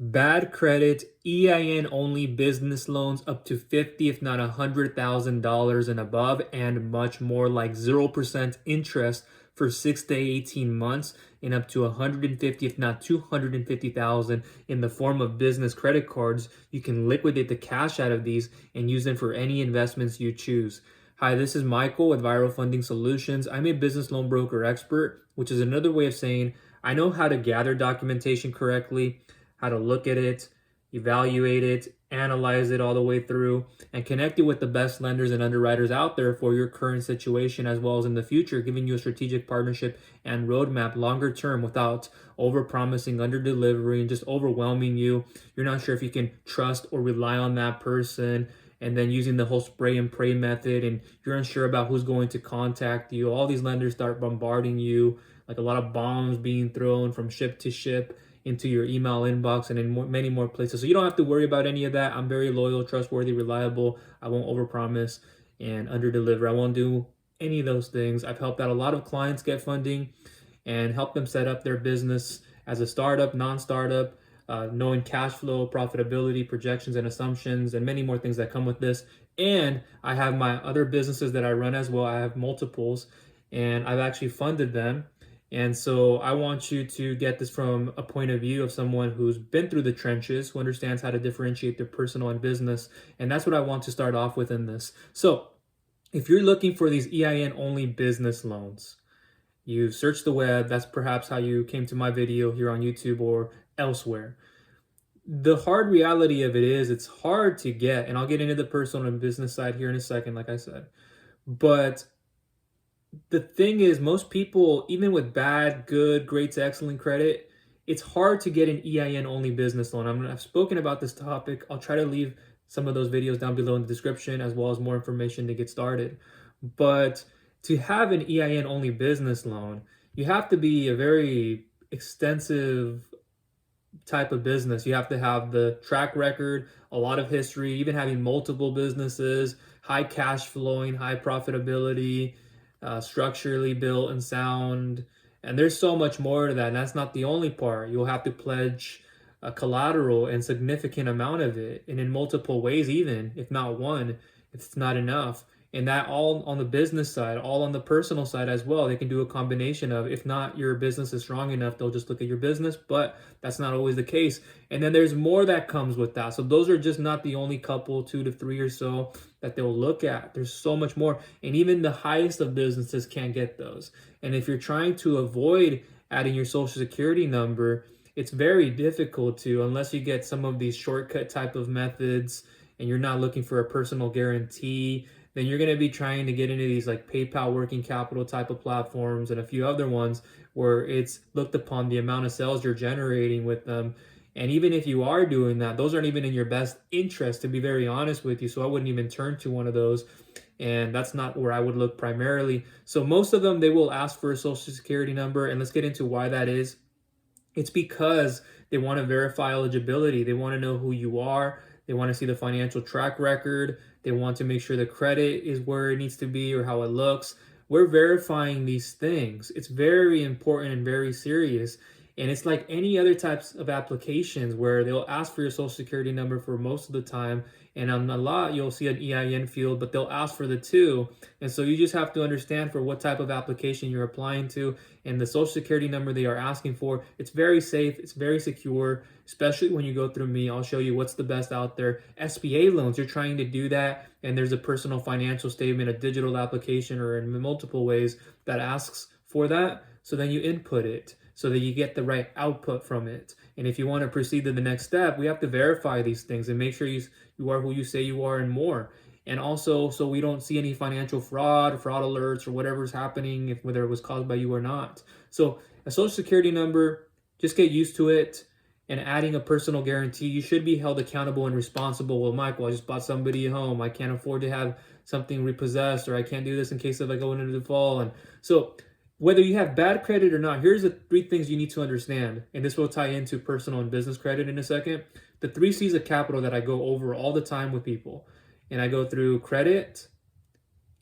Bad credit, EIN only business loans up to 50, if not $100,000 and above, and much more, like 0% interest for 6 to 18 months, and up to 150, if not 250,000 in the form of business credit cards. You can liquidate the cash out of these and use them for any investments you choose. Hi, this is Michael with Viral Funding Solutions. I'm a business loan broker expert, which is another way of saying I know how to gather documentation correctly, how to look at it, evaluate it, analyze it all the way through, and connect it with the best lenders and underwriters out there for your current situation as well as in the future, giving you a strategic partnership and roadmap longer term without over-promising, under-delivering, just overwhelming you. You're not sure if you can trust or rely on that person, and then using the whole spray and pray method, and you're unsure about who's going to contact you. All these lenders start bombarding you, like a lot of bombs being thrown from ship to ship into your email inbox and in many more places. So you don't have to worry about any of that. I'm very loyal, trustworthy, reliable. I won't overpromise and underdeliver. I won't do any of those things. I've helped out a lot of clients get funding and help them set up their business as a startup, non-startup, knowing cash flow, profitability, projections, and assumptions, and many more things that come with this. And I have my other businesses that I run as well. I have multiples, and I've actually funded them. And so I want you to get this from a point of view of someone who's been through the trenches, who understands how to differentiate their personal and business. And that's what I want to start off with in this. So if you're looking for these EIN only business loans, you search the web, that's perhaps how you came to my video here on YouTube or elsewhere. The hard reality of it is it's hard to get, and I'll get into the personal and business side here in a second, like I said. But the thing is, most people, even with bad, good, great to excellent credit, it's hard to get an EIN only business loan. I've spoken about this topic. I'll try to leave some of those videos down below in the description as well as more information to get started. But to have an EIN only business loan, you have to be a very extensive type of business. You have to have the track record, a lot of history, even having multiple businesses, high cash flowing, high profitability, structurally built and sound. And there's so much more to that. And that's not the only part. You'll have to pledge a collateral and significant amount of it, and in multiple ways, even if not one, if it's not enough. And that all on the business side, all on the personal side as well. They can do a combination of, if not your business is strong enough, they'll just look at your business, but that's not always the case. And then there's more that comes with that. So those are just not the only couple, 2 to 3 or so that they'll look at. There's so much more. And even the highest of businesses can't get those. And if you're trying to avoid adding your social security number, it's very difficult to, unless you get some of these shortcut type of methods and you're not looking for a personal guarantee, then you're going to be trying to get into these like PayPal working capital type of platforms and a few other ones where it's looked upon the amount of sales you're generating with them. And even if you are doing that, those aren't even in your best interest, to be very honest with you. So I wouldn't even turn to one of those. And that's not where I would look primarily. So most of them, they will ask for a social security number. And let's get into why that is. It's because they want to verify eligibility. They want to know who you are. They want to see the financial track record. They want to make sure the credit is where it needs to be or how it looks. We're verifying these things. It's very important and very serious. And it's like any other types of applications where they'll ask for your social security number for most of the time. And on a lot, you'll see an EIN field, but they'll ask for the two. And so you just have to understand for what type of application you're applying to. And the social security number they are asking for, it's very safe, it's very secure, especially when you go through me. I'll show you what's the best out there. SBA loans, you're trying to do that, and there's a personal financial statement, a digital application, or in multiple ways that asks for that. So then you input it so that you get the right output from it. And if you want to proceed to the next step, we have to verify these things and make sure you are who you say you are and more. And also, so we don't see any financial fraud alerts, or whatever's happening, if whether it was caused by you or not. So a social security number, just get used to it. And adding a personal guarantee, you should be held accountable and responsible. Well, Michael, I just bought somebody a home. I can't afford to have something repossessed, or I can't do this in case of I go into default. And so whether you have bad credit or not, here's the 3 things you need to understand. And this will tie into personal and business credit in a second. The 3 C's of capital that I go over all the time with people. And I go through credit,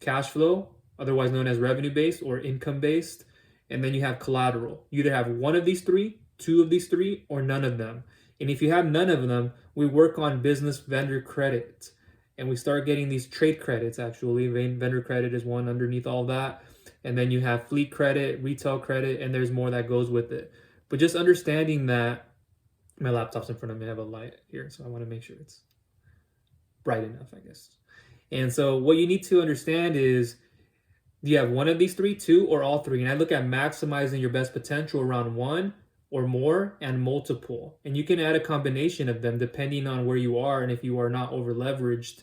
cash flow, otherwise known as revenue-based or income-based. And then you have collateral. You either have one of these 3, 2 of these 3, or none of them. And if you have none of them, we work on business vendor credit. And we start getting these trade credits, actually. Vendor credit is one underneath all that. And then you have fleet credit, retail credit, and there's more that goes with it. But just understanding that, my laptop's in front of me, I have a light here, so I want to make sure it's bright enough, I guess. And so what you need to understand is, do you have one of these three, two, or all three? And I look at maximizing your best potential around one or more and multiple. And you can add a combination of them depending on where you are and if you are not over leveraged.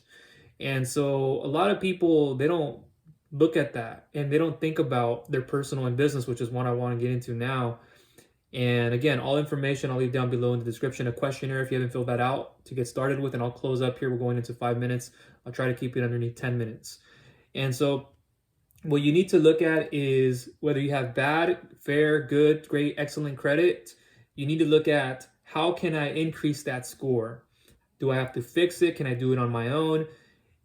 And so a lot of people, they don't look at that and they don't think about their personal and business, which is one I want to get into now. And again, all information I'll leave down below in the description. A questionnaire if you haven't filled that out to get started with, and I'll close up here. We're going into 5 minutes. I'll try to keep it underneath 10 minutes. And so what you need to look at is whether you have bad, fair, good, great, excellent credit. You need to look at, how can I increase that score? Do I have to fix it? Can I do it on my own?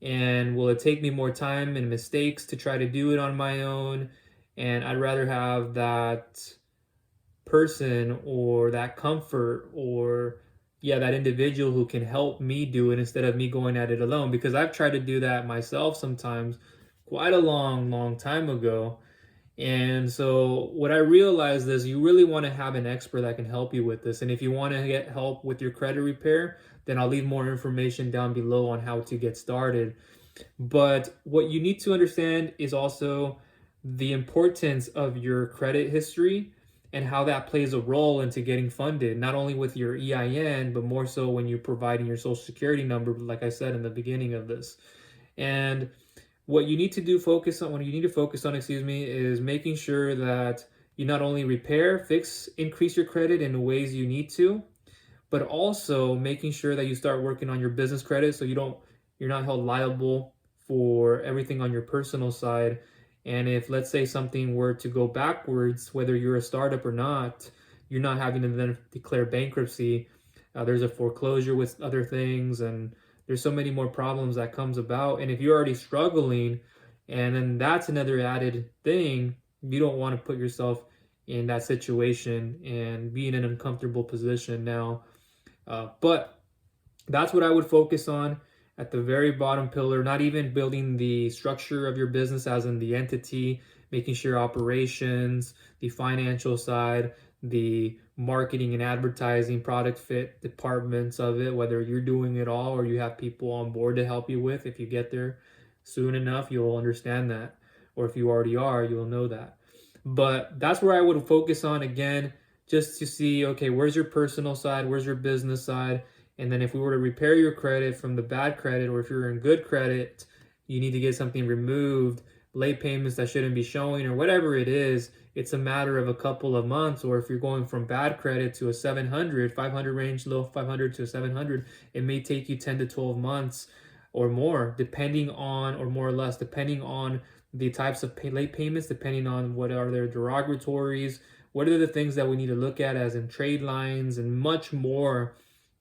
And will it take me more time and mistakes to try to do it on my own? And I'd rather have that person or that comfort or that individual who can help me do it instead of me going at it alone, because I've tried to do that myself sometimes quite a long time ago. And so what I realized is you really want to have an expert that can help you with this. And if you want to get help with your credit repair, then I'll leave more information down below on how to get started. But what you need to understand is also the importance of your credit history and how that plays a role into getting funded, not only with your EIN, but more so when you're providing your social security number, like I said in the beginning of this. And what you need to focus on, is making sure that you not only repair, fix, increase your credit in the ways you need to, but also making sure that you start working on your business credit so you're not held liable for everything on your personal side. And if, let's say, something were to go backwards, whether you're a startup or not, you're not having to then declare bankruptcy. There's a foreclosure with other things, and there's so many more problems that comes about. And if you're already struggling, and then that's another added thing, you don't want to put yourself in that situation and be in an uncomfortable position now. But that's what I would focus on at the very bottom pillar, not even building the structure of your business as in the entity, making sure operations, the financial side, the marketing and advertising, product fit departments of it, whether you're doing it all or you have people on board to help you with. If you get there soon enough, you'll understand that. Or if you already are, you'll know that. But that's where I would focus on, again, just to see, okay, where's your personal side? Where's your business side? And then if we were to repair your credit from the bad credit, or if you're in good credit, you need to get something removed, late payments that shouldn't be showing, or whatever it is, it's a matter of a couple of months. Or if you're going from bad credit to a 700, 500 range, low 500 to a 700, it may take you 10 to 12 months or more, depending on, or more or less, depending on the types of late payments, depending on what are their derogatories, what are the things that we need to look at as in trade lines, and much more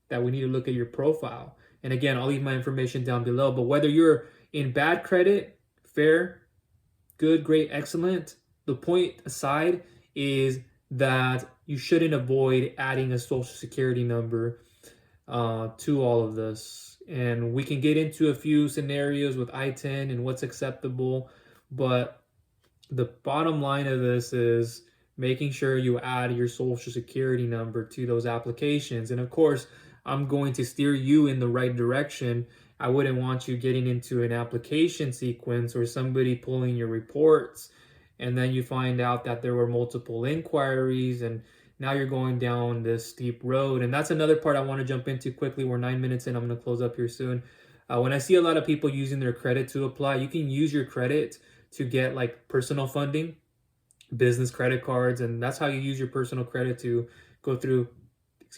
that we need to look at your profile. And again, I'll leave my information down below. But whether you're in bad credit, fair, good, great, excellent, the point aside is that you shouldn't avoid adding a social security number to all of this. And we can get into a few scenarios with I-10 and what's acceptable, but the bottom line of this is making sure you add your social security number to those applications. And of course, I'm going to steer you in the right direction. I wouldn't want you getting into an application sequence or somebody pulling your reports, and then you find out that there were multiple inquiries, and now you're going down this steep road. And that's another part I want to jump into quickly. We're 9 minutes in. I'm going to close up here soon. When I see a lot of people using their credit to apply, you can use your credit to get like personal funding, business credit cards, and that's how you use your personal credit to go through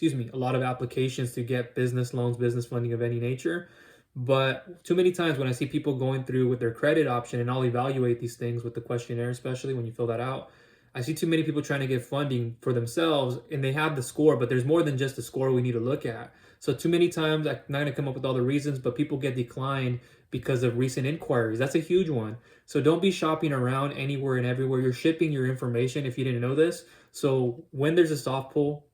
a lot of applications to get business loans, business funding of any nature. But too many times when I see people going through with their credit option, and I'll evaluate these things with the questionnaire, especially when you fill that out, I see too many people trying to get funding for themselves, and they have the score, but there's more than just the score we need to look at. So too many times, I'm not going to come up with all the reasons, but people get declined because of recent inquiries. That's a huge one. So don't be shopping around anywhere and everywhere. You're shipping your information if you didn't know this. So when there's a soft pull,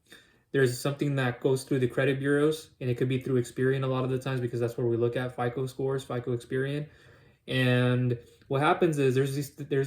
there's something that goes through the credit bureaus, and it could be through Experian a lot of the times because that's where we look at FICO scores, FICO Experian. And what happens is there's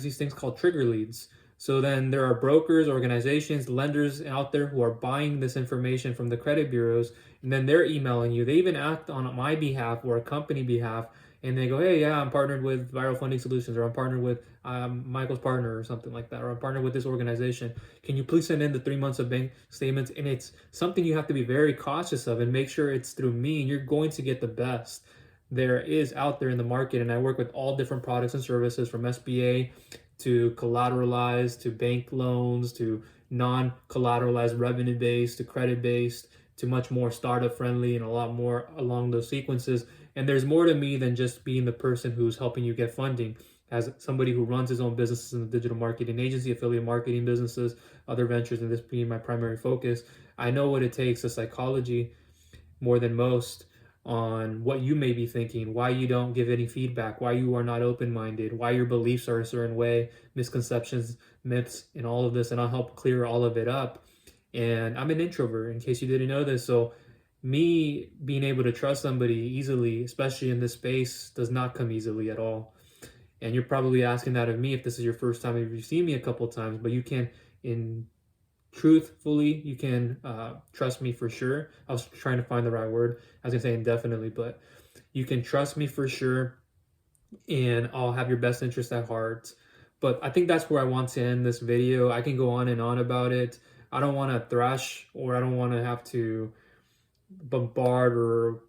these things called trigger leads. So then there are brokers, organizations, lenders out there who are buying this information from the credit bureaus, and then they're emailing you. They even act on my behalf or a company behalf, and they go, "Hey, yeah, I'm partnered with Viral Funding Solutions, or I'm partnered with Michael's partner, or something like that, or I'm partnered with this organization. Can you please send in the 3 months of bank statements?" And it's something you have to be very cautious of and make sure it's through me, and you're going to get the best there is out there in the market. And I work with all different products and services from SBA to collateralized to bank loans to non-collateralized revenue based to credit based to much more startup friendly and a lot more along those sequences. And there's more to me than just being the person who's helping you get funding. As somebody who runs his own businesses in the digital marketing agency, affiliate marketing businesses, other ventures, and this being my primary focus, I know what it takes, the psychology more than most, on what you may be thinking, why you don't give any feedback, why you are not open-minded, why your beliefs are a certain way, misconceptions, myths, and all of this, and I'll help clear all of it up. And I'm an introvert, in case you didn't know this, so me being able to trust somebody easily, especially in this space, does not come easily at all. And you're probably asking that of me if this is your first time, if you've seen me a couple of times, but you can, in truthfully, you can trust me for sure. I was trying to find the right word. I was gonna say indefinitely, but you can trust me for sure, and I'll have your best interest at heart. But I think that's where I want to end this video. I can go on and on about it. I don't want to thrash, or I don't want to have to bombard or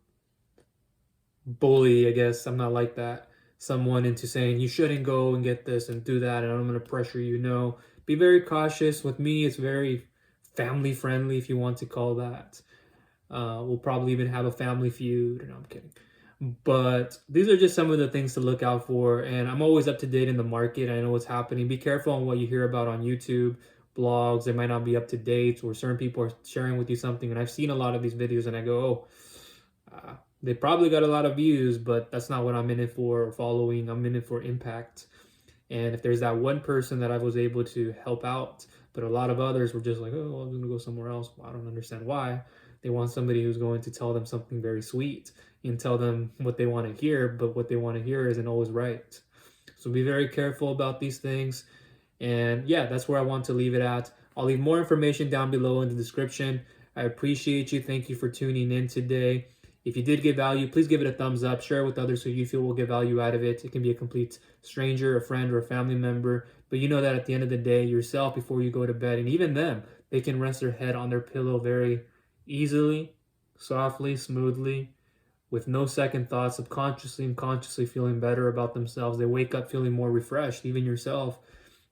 bully, I guess I'm not like that, someone into saying you shouldn't go and get this and do that, and I'm going to pressure you. No, be very cautious. With me, it's very family friendly, if you want to call that. We'll probably even have a family feud. No, I'm kidding. But these are just some of the things to look out for, and I'm always up to date in the market. I know what's happening. Be careful on what you hear about on YouTube, blogs. They might not be up to date, or certain people are sharing with you something, and I've seen a lot of these videos and I go, oh, they probably got a lot of views, but that's not what I'm in it for, or following. I'm in it for impact. And if there's that one person that I was able to help out, but a lot of others were just like, oh, well, I'm going to go somewhere else. Well, I don't understand why. They want somebody who's going to tell them something very sweet and tell them what they want to hear, but what they want to hear isn't always right. So be very careful about these things. And yeah, that's where I want to leave it at. I'll leave more information down below in the description. I appreciate you. Thank you for tuning in today. If you did get value, please give it a thumbs up. Share it with others who you feel will get value out of it. It can be a complete stranger, a friend, or a family member. But you know that at the end of the day, yourself, before you go to bed, and even them, they can rest their head on their pillow very easily, softly, smoothly, with no second thoughts, subconsciously and consciously feeling better about themselves. They wake up feeling more refreshed, even yourself.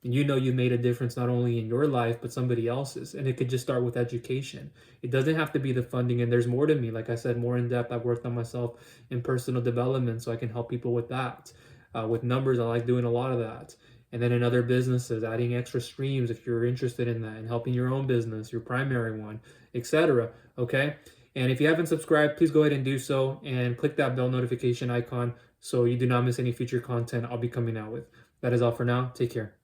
And you know you made a difference not only in your life, but somebody else's. And it could just start with education. It doesn't have to be the funding. And there's more to me. Like I said, more in depth. I've worked on myself in personal development, so I can help people with that. With numbers, I like doing a lot of that. And then in other businesses, adding extra streams if you're interested in that, and helping your own business, your primary one, etc. Okay? And if you haven't subscribed, please go ahead and do so. And click that bell notification icon so you do not miss any future content I'll be coming out with. That is all for now. Take care.